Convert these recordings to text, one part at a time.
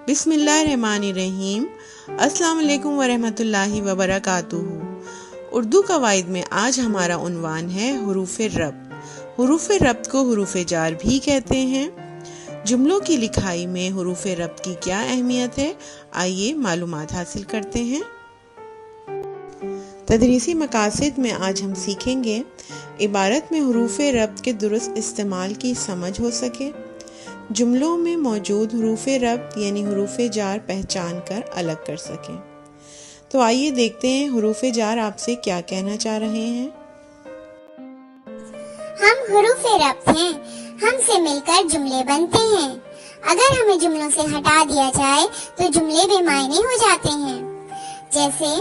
بسم اللہ الرحمن الرحیم۔ السلام علیکم ورحمۃ اللہ وبرکاتہ۔ اردو قواعد میں آج ہمارا عنوان ہے حروف ربط۔ حروف ربط کو حروف جار بھی کہتے ہیں۔ جملوں کی لکھائی میں حروف ربط کی کیا اہمیت ہے، آئیے معلومات حاصل کرتے ہیں۔ تدریسی مقاصد میں آج ہم سیکھیں گے عبارت میں حروف ربط کے درست استعمال کی سمجھ ہو سکے، جملوں میں موجود حروف ربط یعنی حروف جار پہچان کر الگ کر سکیں۔ تو آئیے دیکھتے ہیں حروف جار آپ سے کیا کہنا چاہ رہے ہیں۔ ہم حروف ربط ہیں، ہم سے مل کر جملے بنتے ہیں۔ اگر ہمیں جملوں سے ہٹا دیا جائے تو جملے بے معنی ہو جاتے ہیں۔ جیسے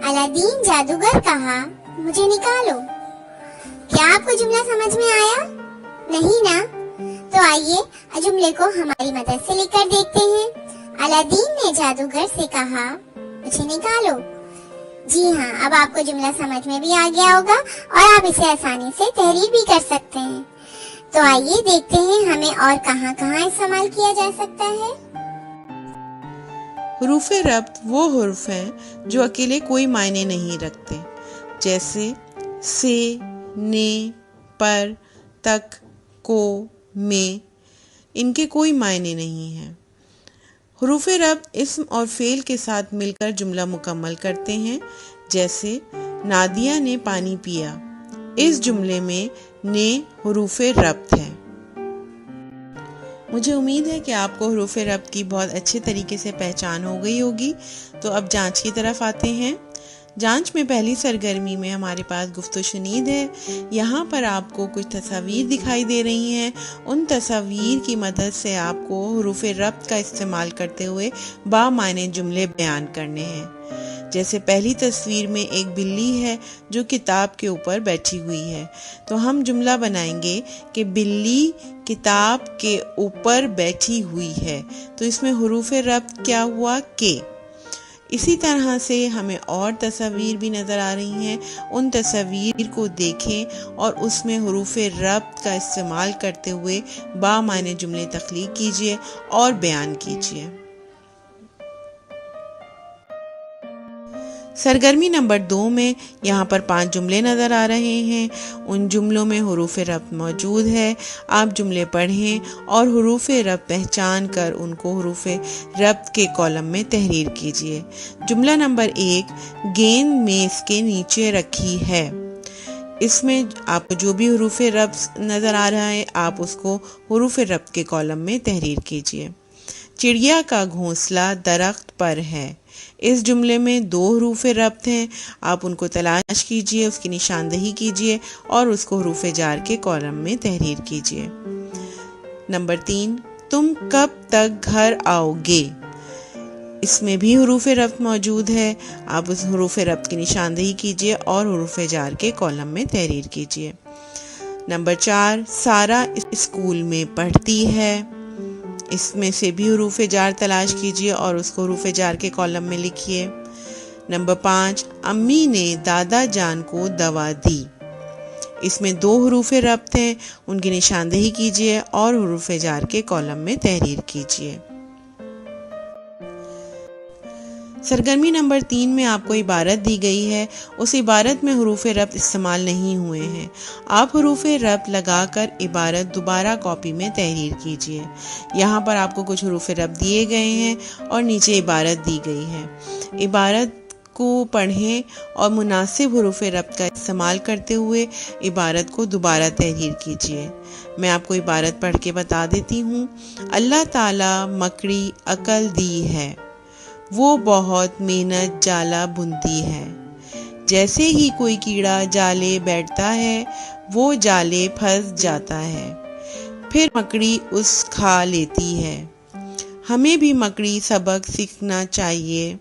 الادین جادوگر کہا مجھے نکالو۔ کیا آپ کو جملہ سمجھ میں آیا؟ نہیں نا؟ تو آئیے جملے کو ہماری مدد سے لکھ کر دیکھتے ہیں۔ الادین نے جادوگر سے کہا مجھے نکالو۔ جی ہاں، اب آپ کو جملہ سمجھ میں بھی آ گیا ہوگا اور آپ اسے آسانی سے تحریر بھی کر سکتے ہیں۔ تو آئیے دیکھتے ہیں ہمیں اور کہاں کہاں استعمال کیا جا سکتا ہے۔ حروف ربط وہ حروف ہیں جو اکیلے کوئی معنی نہیں رکھتے، جیسے سے، نے، پر، تک، کو، میں، ان کے کوئی معنی نہیں ہیں۔ حروف ربط اسم اور فعل کے ساتھ مل کر جملہ مکمل کرتے ہیں، جیسے نادیہ نے پانی پیا۔ اس جملے میں نے حروف ربط ہے۔ مجھے امید ہے کہ آپ کو حروف ربط کی بہت اچھے طریقے سے پہچان ہو گئی ہوگی۔ تو اب جانچ کی طرف آتے ہیں۔ جانچ میں پہلی سرگرمی میں ہمارے پاس گفت و شنید ہے۔ یہاں پر آپ کو کچھ تصاویر دکھائی دے رہی ہیں۔ ان تصاویر کی مدد سے آپ کو حروف ربط کا استعمال کرتے ہوئے بامعنی جملے بیان کرنے ہیں۔ جیسے پہلی تصویر میں ایک بلی ہے جو کتاب کے اوپر بیٹھی ہوئی ہے، تو ہم جملہ بنائیں گے کہ بلی کتاب کے اوپر بیٹھی ہوئی ہے۔ تو اس میں حروف ربط کیا ہوا؟ کہ۔ اسی طرح سے ہمیں اور تصاویر بھی نظر آ رہی ہیں۔ ان تصاویر کو دیکھیں اور اس میں حروف ربط کا استعمال کرتے ہوئے بامعنی جملے تخلیق کیجیے اور بیان کیجیے۔ سرگرمی نمبر 2 میں یہاں پر 5 جملے نظر آ رہے ہیں۔ ان جملوں میں حروف ربط موجود ہے۔ آپ جملے پڑھیں اور حروف ربط پہچان کر ان کو حروف ربط کے کالم میں تحریر کیجیے۔ جملہ نمبر 1، گیند میز کے نیچے رکھی ہے۔ اس میں آپ کو جو بھی حروف ربط نظر آ رہا ہے آپ اس کو حروف ربط کے کالم میں تحریر کیجیے۔ چڑیا کا گھونسلہ درخت پر ہے۔ اس جملے میں 2 حروف ربط ہیں، آپ ان کو تلاش کیجئے، اس کی نشاندہی کیجئے اور اس کو حروف جار کے کالم میں تحریر کیجئے۔ نمبر 3، تم کب تک گھر آؤ گے؟ اس میں بھی حروف ربط موجود ہے، آپ اس حروف ربط کی نشاندہی کیجئے اور حروف جار کے کالم میں تحریر کیجئے۔ نمبر 4، سارا اسکول میں پڑھتی ہے۔ اس میں سے بھی حروف جار تلاش کیجیے اور اس کو حروف جار کے کالم میں لکھیے۔ نمبر 5، امی نے دادا جان کو دوا دی۔ اس میں 2 حروف ربط ہیں، ان کی نشاندہی کیجیے اور حروف جار کے کالم میں تحریر کیجیے۔ سرگرمی نمبر 3 میں آپ کو عبارت دی گئی ہے، اس عبارت میں حروف ربط استعمال نہیں ہوئے ہیں۔ آپ حروف ربط لگا کر عبارت دوبارہ کاپی میں تحریر کیجیے۔ یہاں پر آپ کو کچھ حروف ربط دیے گئے ہیں اور نیچے عبارت دی گئی ہے۔ عبارت کو پڑھیں اور مناسب حروف ربط کا استعمال کرتے ہوئے عبارت کو دوبارہ تحریر کیجیے۔ میں آپ کو عبارت پڑھ کے بتا دیتی ہوں۔ اللہ تعالی مکڑی عقل دی ہے، وہ بہت محنت جالا بنتی ہے۔ جیسے ہی کوئی کیڑا جالے بیٹھتا ہے وہ جالے پھنس جاتا ہے، پھر مکڑی اس کھا لیتی ہے۔ ہمیں بھی مکڑی سبق سیکھنا چاہیے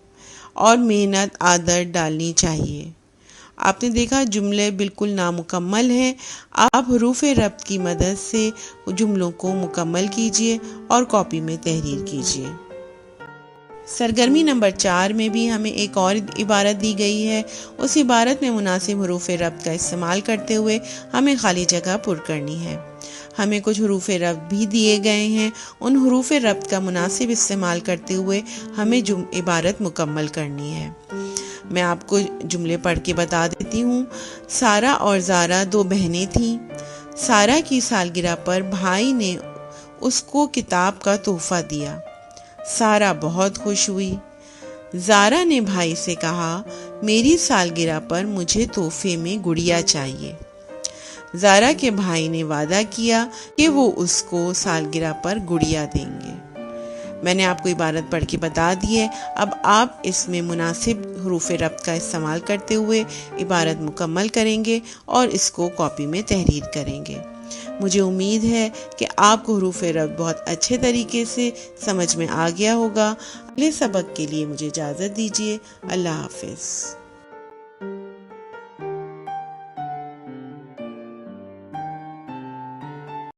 اور محنت عادت ڈالنی چاہیے۔ آپ نے دیکھا جملے بالکل نامکمل ہیں۔ آپ حروف ربط کی مدد سے جملوں کو مکمل کیجیے اور کاپی میں تحریر کیجیے۔ سرگرمی نمبر 4 میں بھی ہمیں ایک اور عبارت دی گئی ہے۔ اس عبارت میں مناسب حروف ربط کا استعمال کرتے ہوئے ہمیں خالی جگہ پر کرنی ہے۔ ہمیں کچھ حروف ربط بھی دیے گئے ہیں، ان حروف ربط کا مناسب استعمال کرتے ہوئے ہمیں عبارت مکمل کرنی ہے۔ میں آپ کو جملے پڑھ کے بتا دیتی ہوں۔ سارا اور زارا 2 بہنیں تھیں۔ سارا کی سالگرہ پر بھائی نے اس کو کتاب کا تحفہ دیا۔ سارا بہت خوش ہوئی۔ زارا نے بھائی سے کہا، میری سالگرہ پر مجھے تحفے میں گڑیا چاہیے۔ زارا کے بھائی نے وعدہ کیا کہ وہ اس کو سالگرہ پر گڑیا دیں گے۔ میں نے آپ کو عبارت پڑھ کے بتا دی ہے۔ اب آپ اس میں مناسب حروف ربط کا استعمال کرتے ہوئے عبارت مکمل کریں گے اور اس کو کاپی میں تحریر کریں گے۔ مجھے امید ہے کہ آپ کو حروف ربط بہت اچھے طریقے سے سمجھ میں آ گیا ہوگا۔ اگلے سبق کے لیے مجھے اجازت دیجیے۔ اللہ حافظ۔